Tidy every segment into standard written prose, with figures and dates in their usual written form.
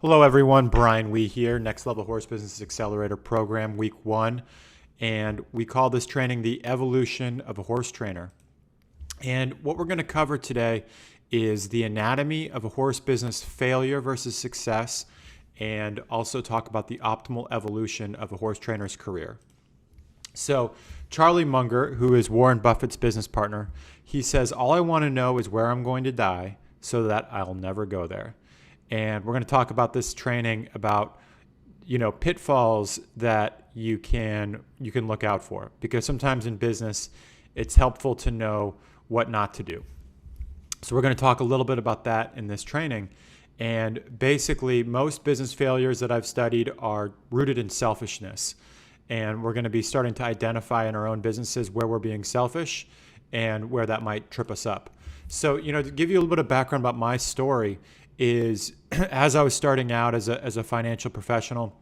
Hello, everyone. Brian Wee here, Next Level Horse Business Accelerator Program, Week 1. And we call this training the evolution of a horse trainer. And what we're going to cover today is the anatomy of a horse business failure versus success, and also talk about the optimal evolution of a horse trainer's career. So, Charlie Munger, who is Warren Buffett's business partner, he says, all I want to know is where I'm going to die so that I'll never go there. And we're going to talk about this training about, pitfalls that you can look out for, because sometimes in business, it's helpful to know what not to do. So we're going to talk a little bit about that in this training. And basically, most business failures that I've studied are rooted in selfishness. And we're going to be starting to identify in our own businesses where we're being selfish and where that might trip us up. So, to give you a little bit of background about my story is as I was starting out as a financial professional,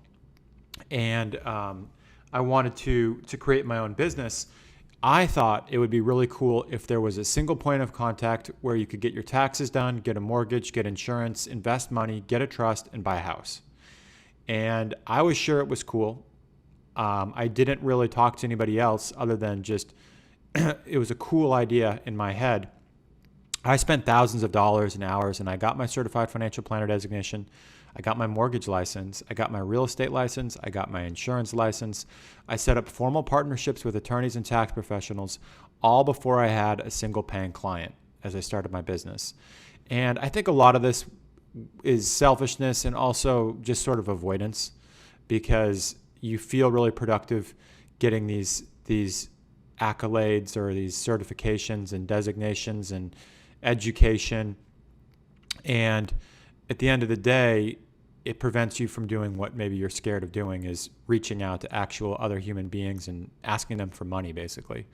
and I wanted to create my own business, I thought it would be really cool if there was a single point of contact where you could get your taxes done, get a mortgage, get insurance, invest money, get a trust, and buy a house. And I was sure it was cool. I didn't really talk to anybody else other than just it was a cool idea in my head. I spent thousands of dollars and hours, and I got my certified financial planner designation. I got my mortgage license. I got my real estate license. I got my insurance license. I set up formal partnerships with attorneys and tax professionals, all before I had a single paying client as I started my business. And I think a lot of this is selfishness and also just sort of avoidance, because you feel really productive getting these accolades or these certifications and designations and education, and at the end of the day, it prevents you from doing what maybe you're scared of doing, is reaching out to actual other human beings and asking them for money, basically.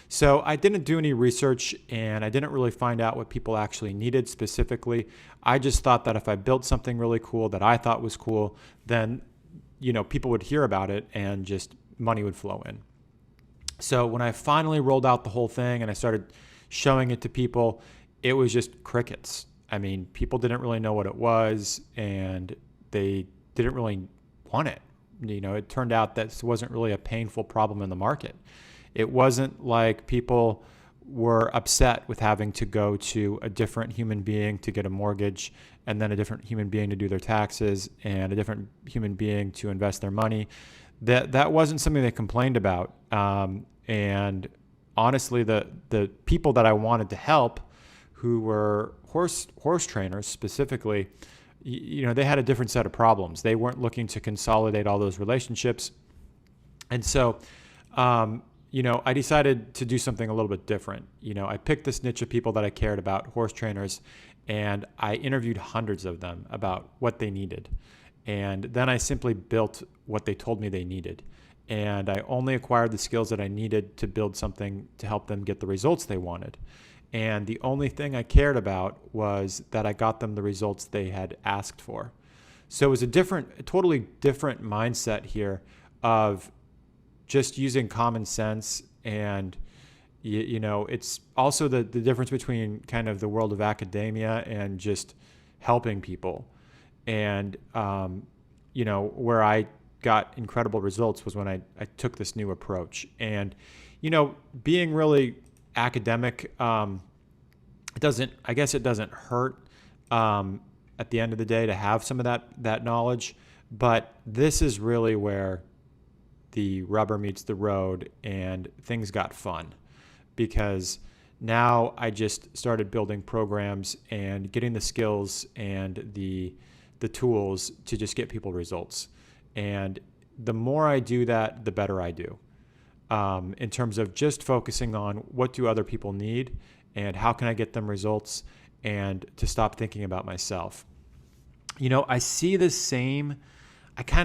So I didn't do any research, and I didn't really find out what people actually needed specifically. I just thought that if I built something really cool that I thought was cool, then people would hear about it and just money would flow in. So when I finally rolled out the whole thing and I started showing it to people, it was just crickets. I mean, people didn't really know what it was, and they didn't really want it. It turned out that this wasn't really a painful problem in the market. It wasn't like people were upset with having to go to a different human being to get a mortgage, and then a different human being to do their taxes, and a different human being to invest their money. That wasn't something they complained about. And honestly, the people that I wanted to help, who were horse trainers specifically, they had a different set of problems. They weren't looking to consolidate all those relationships. And so, I decided to do something a little bit different. I picked this niche of people that I cared about, horse trainers, and I interviewed hundreds of them about what they needed. And then I simply built what they told me they needed. And I only acquired the skills that I needed to build something to help them get the results they wanted. And the only thing I cared about was that I got them the results they had asked for. So it was a totally different mindset here of just using common sense. And, it's also the difference between kind of the world of academia and just helping people. And, where I got incredible results was when I took this new approach. And, being really academic, it doesn't hurt at the end of the day to have some of that knowledge, but this is really where the rubber meets the road and things got fun, because now I just started building programs and getting the skills and the tools to just get people results. And the more I do that, the better I do. In terms of just focusing on what do other people need and how can I get them results, and to stop thinking about myself. I kind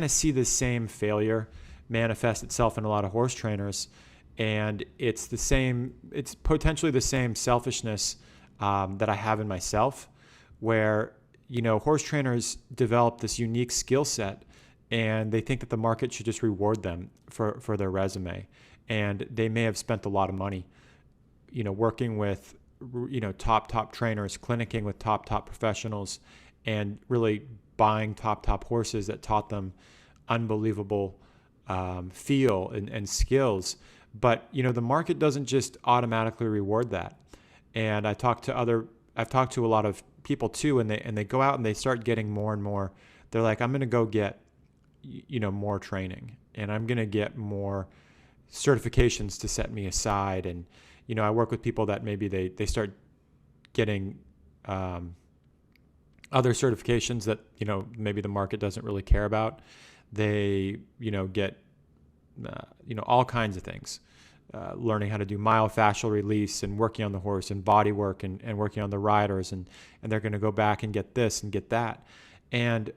of see the same failure manifest itself in a lot of horse trainers, and it's potentially the same selfishness that I have in myself, where, horse trainers develop this unique skill set, and they think that the market should just reward them for their resume. And they may have spent a lot of money, working with, top trainers, clinicking with top professionals, and really buying top horses that taught them unbelievable feel and skills. But the market doesn't just automatically reward that. And I've talked to a lot of people too, and they go out and they start getting more and more. They're like, I'm going to go get more training, and I'm going to get more certifications to set me aside. And I work with people that maybe they start getting other certifications that maybe the market doesn't really care about. They get all kinds of things, learning how to do myofascial release and working on the horse and body work and working on the riders, and they're going to go back and get this and get that. And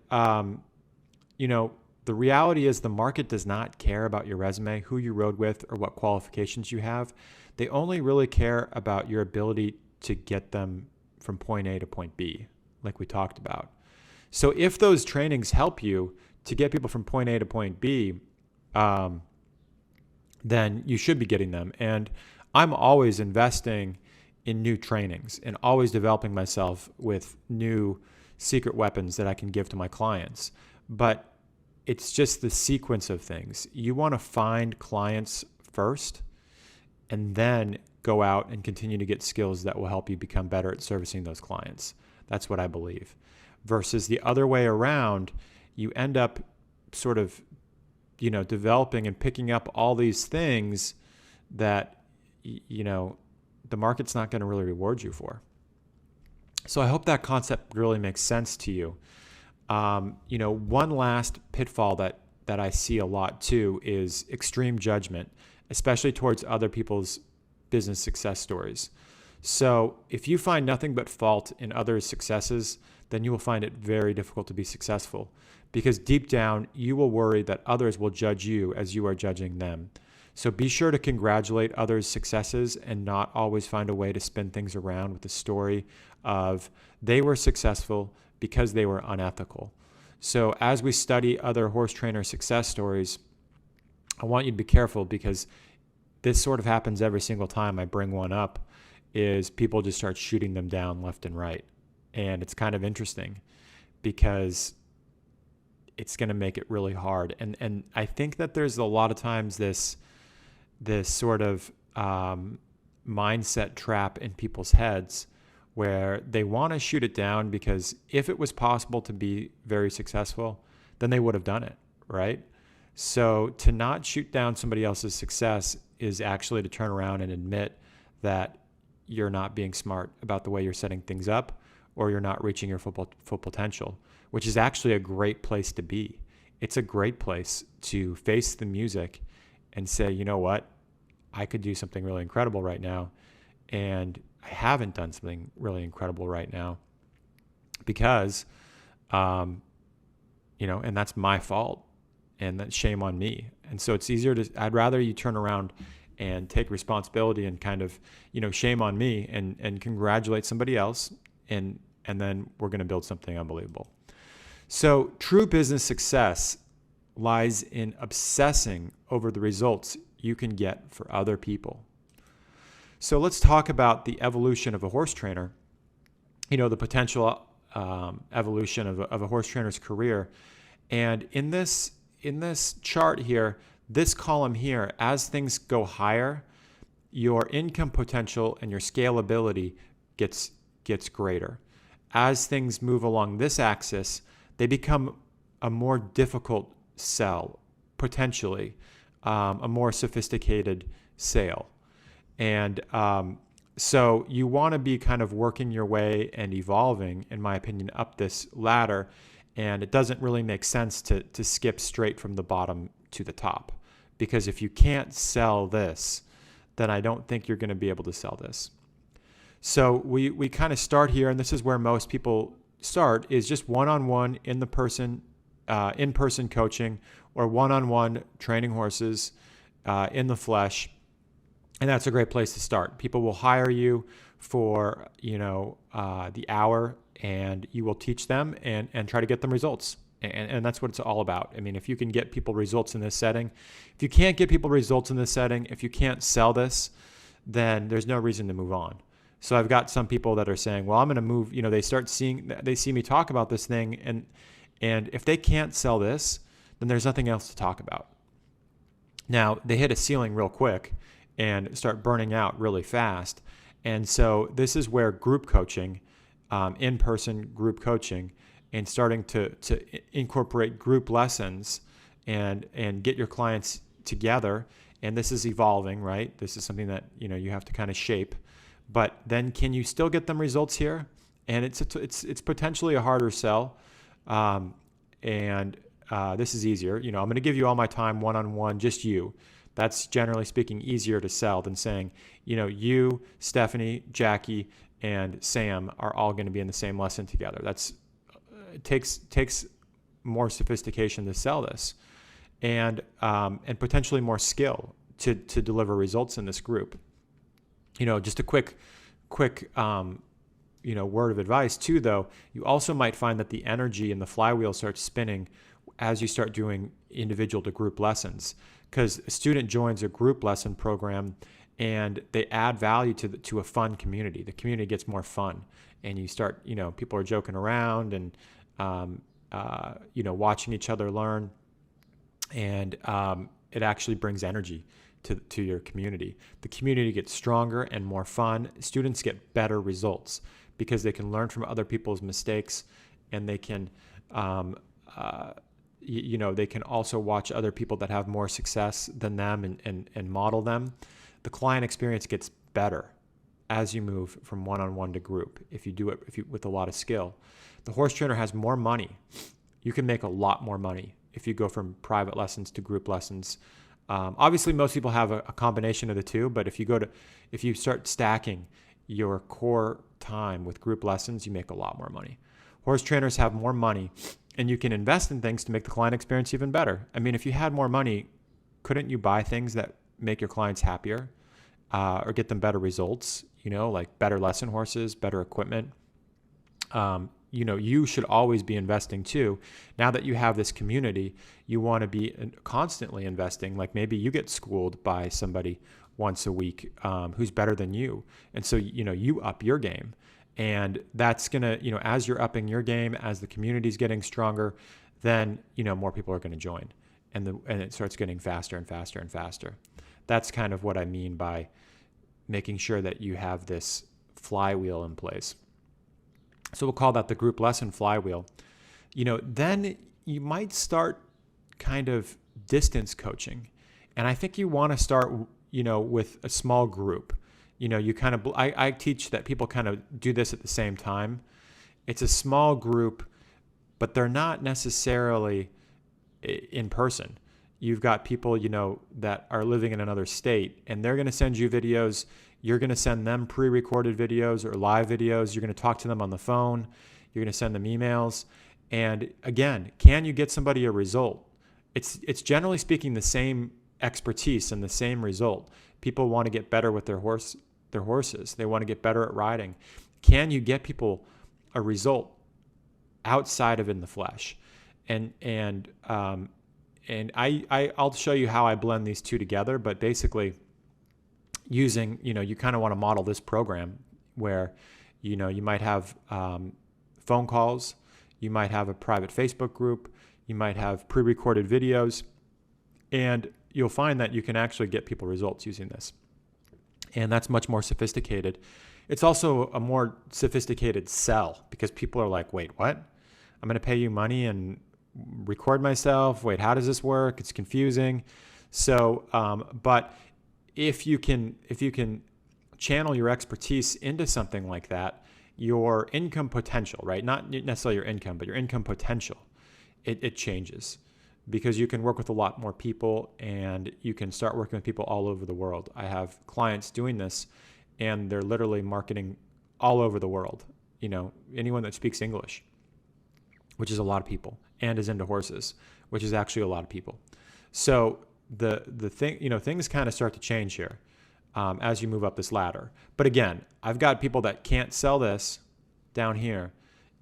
the reality is the market does not care about your resume, who you rode with, or what qualifications you have. They only really care about your ability to get them from point A to point B, like we talked about. So if those trainings help you to get people from point A to point B, then you should be getting them. And I'm always investing in new trainings and always developing myself with new secret weapons that I can give to my clients. But it's just the sequence of things. You want to find clients first and then go out and continue to get skills that will help you become better at servicing those clients. That's what I believe. Versus the other way around, you end up sort of, developing and picking up all these things that, the market's not going to really reward you for. So I hope that concept really makes sense to you. One last pitfall that I see a lot too is extreme judgment, especially towards other people's business success stories. So if you find nothing but fault in others' successes, then you will find it very difficult to be successful, because deep down you will worry that others will judge you as you are judging them. So be sure to congratulate others' successes and not always find a way to spin things around with the story of they were successful because they were unethical. So as we study other horse trainer success stories, I want you to be careful, because this sort of happens every single time I bring one up, is people just start shooting them down left and right. And it's kind of interesting because it's going to make it really hard. And I think that there's a lot of times this sort of mindset trap in people's heads where they want to shoot it down because if it was possible to be very successful, then they would have done it, right? So to not shoot down somebody else's success is actually to turn around and admit that you're not being smart about the way you're setting things up, or you're not reaching your full potential, which is actually a great place to be. It's a great place to face the music and say, you know what, I could do something really incredible right now, and I haven't done something really incredible right now because, and that's my fault, and that's shame on me. And so it's easier I'd rather you turn around and take responsibility and kind of, shame on me and congratulate somebody else. And then we're going to build something unbelievable. So true business success lies in obsessing over the results you can get for other people. So let's talk about the evolution of a horse trainer, the potential evolution of a horse trainer's career. And in this chart here, this column here, as things go higher, your income potential and your scalability gets greater. As things move along this axis, they become a more difficult sell, potentially, a more sophisticated sale. And so you want to be kind of working your way and evolving, in my opinion, up this ladder. And it doesn't really make sense to skip straight from the bottom to the top. Because if you can't sell this, then I don't think you're going to be able to sell this. So we kind of start here, and this is where most people start, is just one-on-one in-person coaching, or one-on-one training horses in the flesh. And that's a great place to start. People will hire you for the hour, and you will teach them and try to get them results. And that's what it's all about. I mean, if you can get people results in this setting, if you can't get people results in this setting, if you can't sell this, then there's no reason to move on. So I've got some people that are saying, well, I'm going to move, they see me talk about this thing. And if they can't sell this, then there's nothing else to talk about. Now they hit a ceiling real quick and start burning out really fast. And so this is where group coaching, in-person group coaching, and starting to incorporate group lessons and get your clients together. And this is evolving, right? This is something that, you have to kind of shape. But then can you still get them results here? And it's potentially a harder sell. This is easier. I'm going to give you all my time one-on-one, just you. That's generally speaking easier to sell than saying, you, Stephanie, Jackie, and Sam are all going to be in the same lesson together. It takes more sophistication to sell this, and potentially more skill to deliver results in this group. Just a quick word of advice too, though. You also might find that the energy and the flywheel starts spinning as you start doing individual to group lessons, because a student joins a group lesson program and they add value to a fun community. The community gets more fun, and you start, people are joking around and watching each other learn, and it actually brings energy to your community. The community gets stronger and more fun. Students get better results because they can learn from other people's mistakes, and they can, they can also watch other people that have more success than them and model them. The client experience gets better as you move from one-on-one to group, if you do it with a lot of skill. The horse trainer has more money. You can make a lot more money if you go from private lessons to group lessons. Obviously, most people have a combination of the two, but if you start stacking your core time with group lessons, you make a lot more money. Horse trainers have more money, and you can invest in things to make the client experience even better. I mean, if you had more money, couldn't you buy things that make your clients happier or get them better results? Like better lesson horses, better equipment. You should always be investing too. Now that you have this community, you want to be constantly investing. Like maybe you get schooled by somebody once a week who's better than you. And so, you up your game. And that's going to, as you're upping your game, as the community's getting stronger, then, more people are going to join. And it starts getting faster and faster and faster. That's kind of what I mean by making sure that you have this flywheel in place. So we'll call that the group lesson flywheel. Then you might start kind of distance coaching. And I think you want to start, with a small group. You kind of, I teach that people kind of do this at the same time. It's a small group, but they're not necessarily in person. You've got people, that are living in another state, and they're going to send you videos. You're going to send them pre-recorded videos or live videos. You're going to talk to them on the phone. You're going to send them emails. And again, can you get somebody a result? It's generally speaking the same expertise and the same result. People want to get better with their horses. They want to get better at riding. Can you get people a result outside of in the flesh? And I'll show you how I blend these two together, but basically using, you kind of want to model this program where, you might have phone calls, you might have a private Facebook group, you might have pre-recorded videos, and you'll find that you can actually get people results using this. And that's much more sophisticated. It's also a more sophisticated sell because people are like, wait, what? I'm going to pay you money and record myself. Wait, how does this work? It's confusing. So, but if you can channel your expertise into something like that, your income potential, right? Not necessarily your income, but your income potential, it changes because you can work with a lot more people and you can start working with people all over the world. I have clients doing this and they're literally marketing all over the world. Anyone that speaks English, which is a lot of people, and is into horses, which is actually a lot of people. So the thing, things kind of start to change here as you move up this ladder. But again, I've got people that can't sell this down here,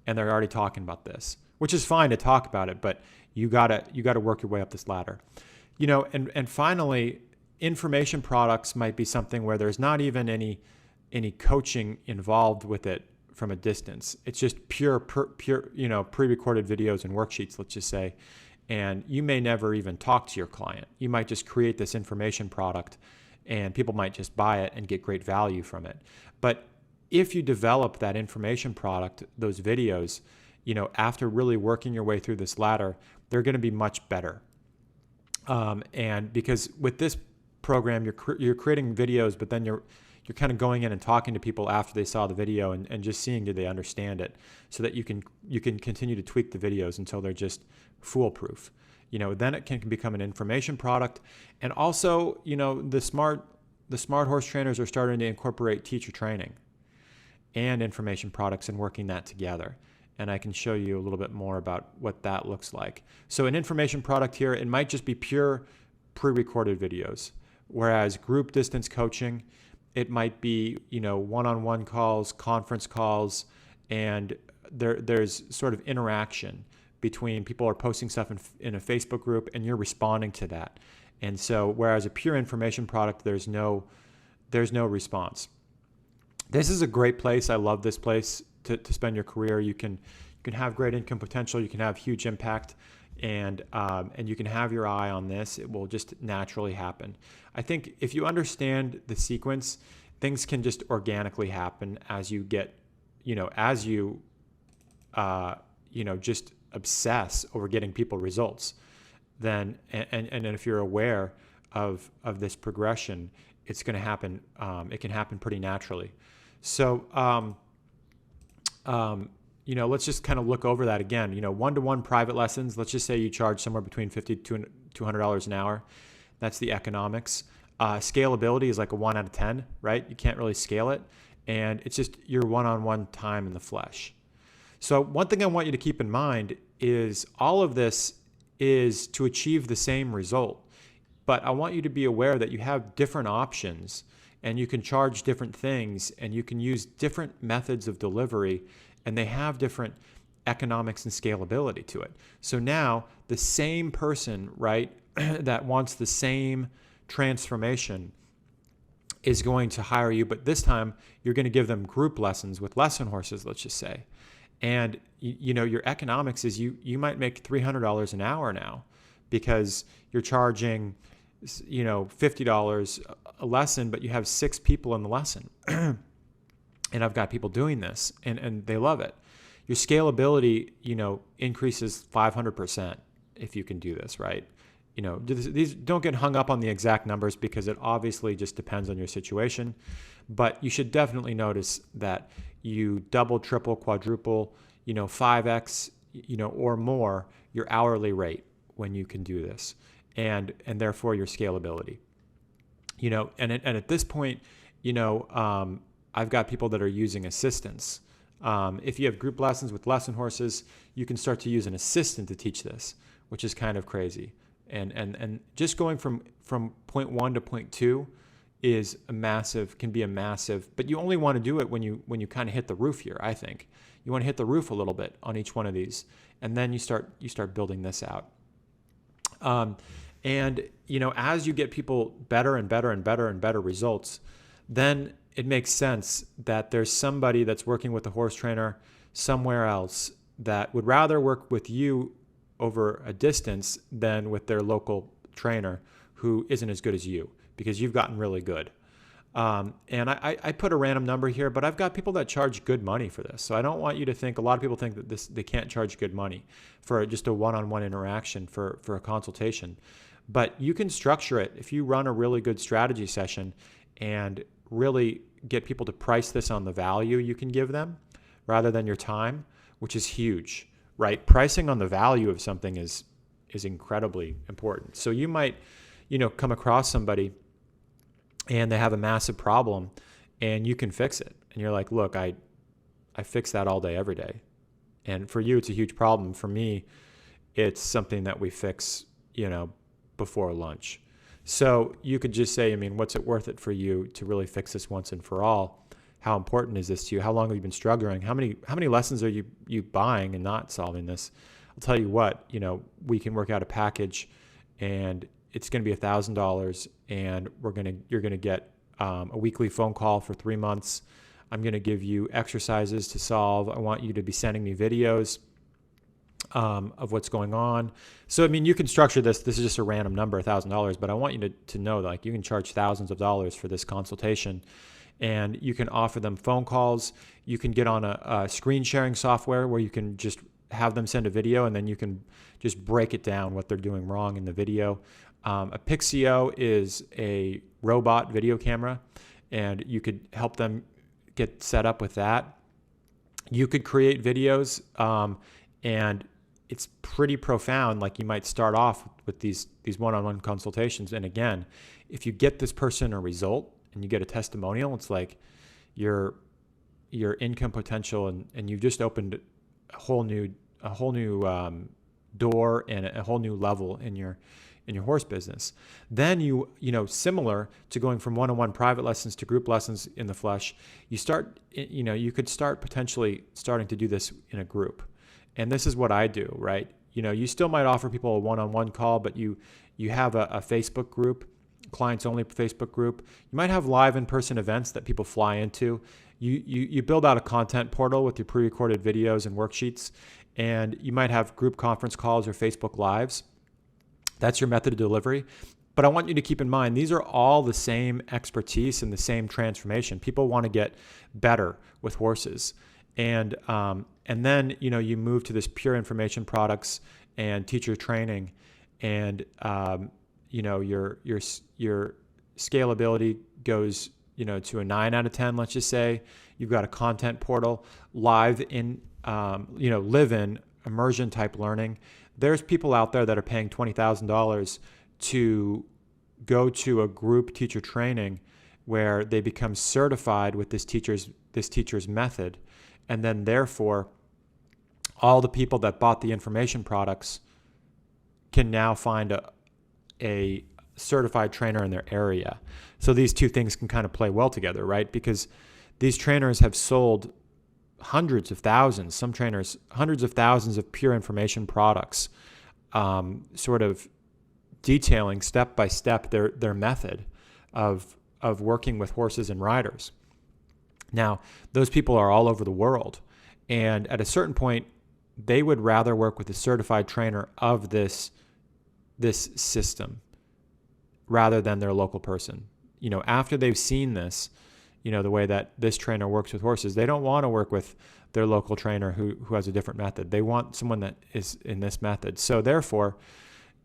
and they're already talking about this, which is fine to talk about it, but you gotta work your way up this ladder. And finally, information products might be something where there's not even any any coaching involved with it from a distance. It's just pure, pre-recorded videos and worksheets, let's just say. And you may never even talk to your client. You might just create this information product and people might just buy it and get great value from it. But if you develop that information product, those videos, after really working your way through this ladder, they're going to be much better. And because with this program, you're creating videos, but then you're kind of going in and talking to people after they saw the video and just seeing, did they understand it, so that you can continue to tweak the videos until they're just foolproof. Then it can become an information product. And also, the smart horse trainers are starting to incorporate teacher training and information products and working that together. And I can show you a little bit more about what that looks like. So an information product here, it might just be pure pre-recorded videos, whereas group distance coaching, it might be, one-on-one calls, conference calls, and there's sort of interaction between people are posting stuff in a Facebook group and you're responding to that. And so whereas a pure information product, there's no response. This is a great place. I love this place to spend your career. You can have great income potential. You can have huge impact, and you can have your eye on this. It will just naturally happen. I think if you understand the sequence, things can just organically happen as you get, just obsess over getting people results. Then and if you're aware of this progression, it's going to happen. It can happen pretty naturally. So, let's just kind of look over that again. One-to-one private lessons, let's just say you charge somewhere between $50 to $200 an hour. That's the economics. Scalability is like a 1 out of 10, right? You can't really scale it. And it's just your one-on-one time in the flesh. So one thing I want you to keep in mind is all of this is to achieve the same result. But I want you to be aware that you have different options and you can charge different things and you can use different methods of delivery, and they have different economics and scalability to it. So now the same person, right, that wants the same transformation is going to hire you, but this time you're going to give them group lessons with lesson horses, let's just say. And your economics is you might make $300 an hour now because you're charging $50 a lesson, but you have 6 people in the lesson. And I've got people doing this and they love it. Your scalability, increases 500% if you can do this, right? These don't get hung up on the exact numbers because it obviously just depends on your situation, but you should definitely notice that you double, triple, quadruple, 5x, or more your hourly rate when you can do this, and therefore your scalability. And at this point, I've got people that are using assistants. If you have group lessons with lesson horses, you can start to use an assistant to teach this, which is kind of crazy. And just going from point 1 to point 2 can be a massive, but you only want to do it when you kind of hit the roof here. I think you want to hit the roof a little bit on each one of these, and then you start building this out. And as you get people better and better and better and better results, then it makes sense that there's somebody that's working with a horse trainer somewhere else that would rather work with you over a distance than with their local trainer who isn't as good as you, because you've gotten really good. And I put a random number here, but I've got people that charge good money for this. So I don't want you to think, a lot of people think that they can't charge good money for just a one-on-one interaction for a consultation. But you can structure it if you run a really good strategy session and really get people to price this on the value you can give them rather than your time, which is huge, right? Pricing on the value of something is incredibly important. So you might, come across somebody and they have a massive problem and you can fix it. And you're like, look, I fix that all day, every day. And for you, it's a huge problem. For me, it's something that we fix, before lunch. So you could just say, what's it worth it for you to really fix this once and for all? How important is this to you? How long have you been struggling? How many lessons are you buying and not solving this? I'll tell you what, we can work out a package and it's going to be $1,000 and you're going to get a weekly phone call for 3 months. I'm going to give you exercises to solve. I want you to be sending me videos of what's going on. So, I mean, you can structure this. This is just a random number, $1,000, but I want you to know that, like, you can charge thousands of dollars for this consultation, and you can offer them phone calls. You can get on a screen sharing software where you can just have them send a video, and then you can just break it down what they're doing wrong in the video. A Pixio is a robot video camera, and you could help them get set up with that. You could create videos, and it's pretty profound. Like, you might start off with these one-on-one consultations. And again, if you get this person a result and you get a testimonial, it's like your income potential, and you've just opened a whole new door and a whole new level in your horse business. Then similar to going from one-on-one private lessons to group lessons in the flesh, you could start potentially starting to do this in a group. And this is what I do, right? You still might offer people a one-on-one call, but you have a Facebook group, clients only Facebook group. You might have live in-person events that people fly into. You build out a content portal with your pre-recorded videos and worksheets, and you might have group conference calls or Facebook Lives. That's your method of delivery. But I want you to keep in mind, these are all the same expertise and the same transformation. People want to get better with horses. And then, you move to this pure information products and teacher training, and, your scalability goes, to a 9 out of 10, let's just say. You've got a content portal, live in, live-in immersion type learning. There's people out there that are paying $20,000 to go to a group teacher training where they become certified with this teacher's method. And then therefore, all the people that bought the information products can now find a certified trainer in their area. So these two things can kind of play well together, right? Because these trainers have sold hundreds of thousands, some trainers, hundreds of thousands of pure information products, sort of detailing step by step their method of working with horses and riders. Now, those people are all over the world, and at a certain point, they would rather work with a certified trainer of this system rather than their local person. After they've seen this, the way that this trainer works with horses, they don't want to work with their local trainer who has a different method. They want someone that is in this method. So therefore,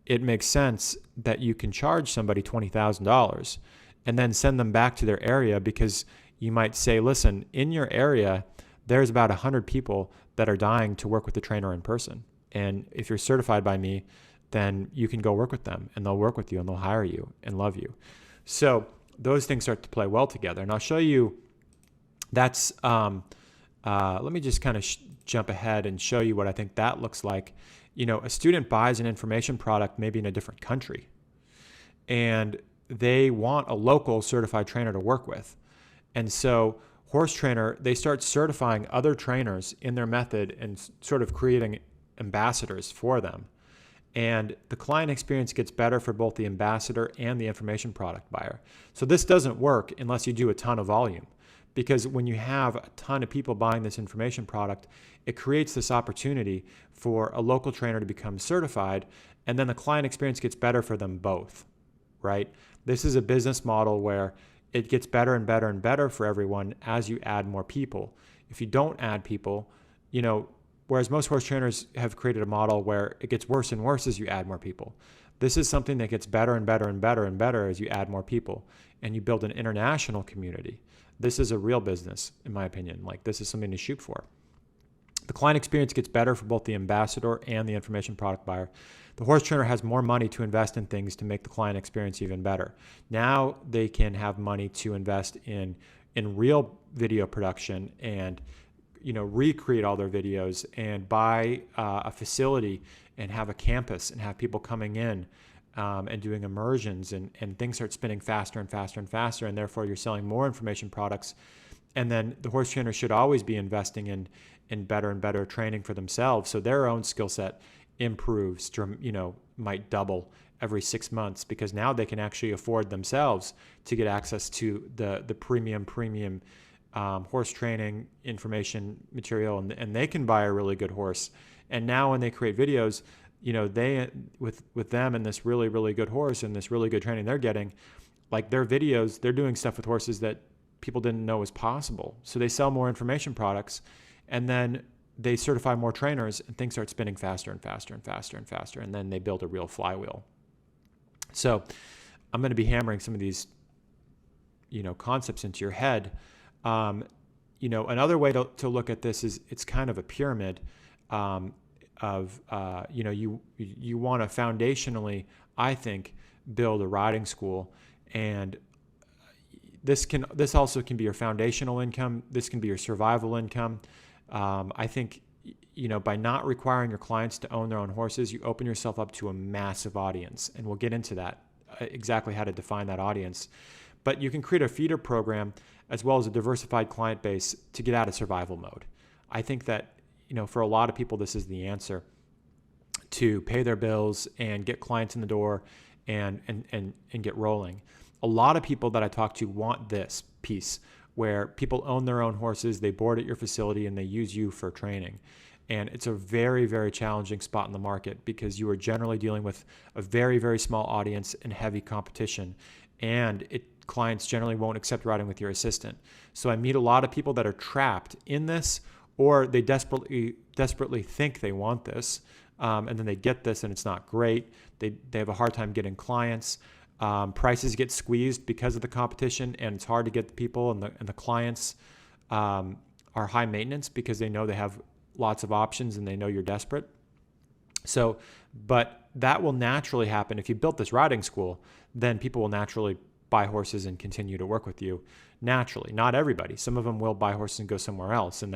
it makes sense that you can charge somebody $20,000 and then send them back to their area, because you might say, listen, in your area, there's about 100 people that are dying to work with the trainer in person. And if you're certified by me, then you can go work with them, and they'll work with you, and they'll hire you and love you. So those things start to play well together. And I'll show you that's, let me just kind of jump ahead and show you what I think that looks like. A student buys an information product maybe in a different country, and they want a local certified trainer to work with. And so Horse Trainer, they start certifying other trainers in their method and sort of creating ambassadors for them. And the client experience gets better for both the ambassador and the information product buyer. So this doesn't work unless you do a ton of volume, because when you have a ton of people buying this information product, it creates this opportunity for a local trainer to become certified, and then the client experience gets better for them both, right? This is a business model where it gets better and better and better for everyone as you add more people. If you don't add people, whereas most horse trainers have created a model where it gets worse and worse as you add more people. This is something that gets better and better and better and better as you add more people, and you build an international community. This is a real business, in my opinion. Like, this is something to shoot for. The client experience gets better for both the ambassador and the information product buyer. The horse trainer has more money to invest in things to make the client experience even better. Now they can have money to invest in real video production and recreate all their videos, and buy a facility and have a campus and have people coming in and doing immersions, and things start spinning faster and faster and faster, and therefore you're selling more information products. And then the horse trainer should always be investing in better and better training for themselves, so their own skill set improves, might double every 6 months, because now they can actually afford themselves to get access to the premium horse training information material, and they can buy a really good horse. And now when they create videos, they with them and this really good horse and this really good training they're getting, like their videos, they're doing stuff with horses that people didn't know was possible. So they sell more information products, and then they certify more trainers, and things start spinning faster and faster and faster and faster, and then they build a real flywheel. So I'm going to be hammering some of these, concepts into your head. Another way to look at this is it's kind of a pyramid you want to foundationally, I think, build a riding school, and this also can be your foundational income. This can be your survival income. I think, by not requiring your clients to own their own horses, you open yourself up to a massive audience, and we'll get into that, exactly how to define that audience. But you can create a feeder program as well as a diversified client base to get out of survival mode. I think that, for a lot of people, this is the answer to pay their bills and get clients in the door and get rolling. A lot of people that I talk to want this piece where people own their own horses, they board at your facility, and they use you for training. And it's a very, very challenging spot in the market because you are generally dealing with a very, very small audience and heavy competition. And clients generally won't accept riding with your assistant. So I meet a lot of people that are trapped in this, or they desperately think they want this, and then they get this and it's not great. They have a hard time getting clients. Prices get squeezed because of the competition, and it's hard to get the people, and the clients are high maintenance because they know they have lots of options and they know you're desperate. So, but that will naturally happen. If you built this riding school, then people will naturally buy horses and continue to work with you naturally. Not everybody. Some of them will buy horses and go somewhere else, and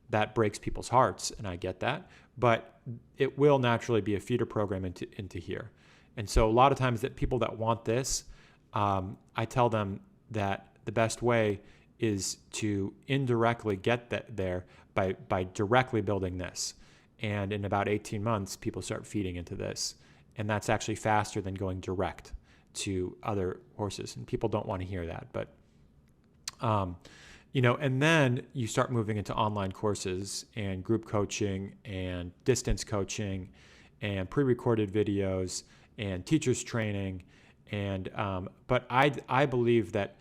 that breaks people's hearts, and I get that. But it will naturally be a feeder program into here. And so a lot of times that people that want this, I tell them that the best way is to indirectly get that there by directly building this. And in about 18 months, people start feeding into this. And that's actually faster than going direct to other horses. And people don't want to hear that. But, and then you start moving into online courses and group coaching and distance coaching and pre-recorded videos and teachers training. And, but I believe that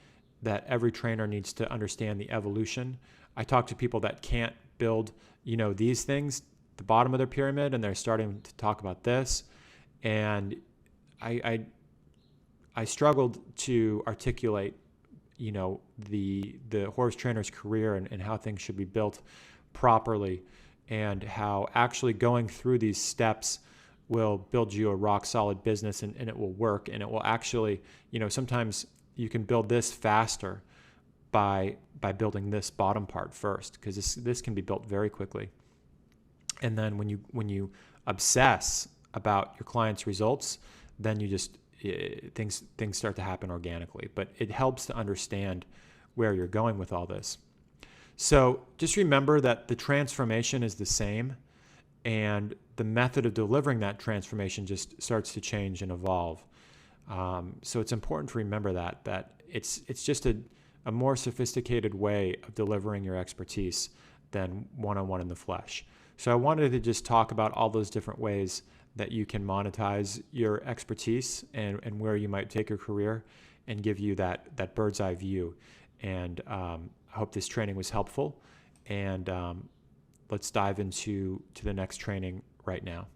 every trainer needs to understand the evolution. I talk to people that can't build, these things, the bottom of their pyramid, and they're starting to talk about this. And I struggled to articulate, the horse trainer's career and how things should be built properly, and how actually going through these steps will build you a rock solid business, and it will work, and it will actually, sometimes you can build this faster by building this bottom part first, because this can be built very quickly. And then when you obsess about your client's results, then you just things start to happen organically. But it helps to understand where you're going with all this. So just remember that the transformation is the same, and the method of delivering that transformation just starts to change and evolve. So it's important to remember that it's just a more sophisticated way of delivering your expertise than one-on-one in the flesh. So I wanted to just talk about all those different ways that you can monetize your expertise and where you might take your career, and give you that bird's eye view. And I hope this training was helpful. And let's dive into the next training right now.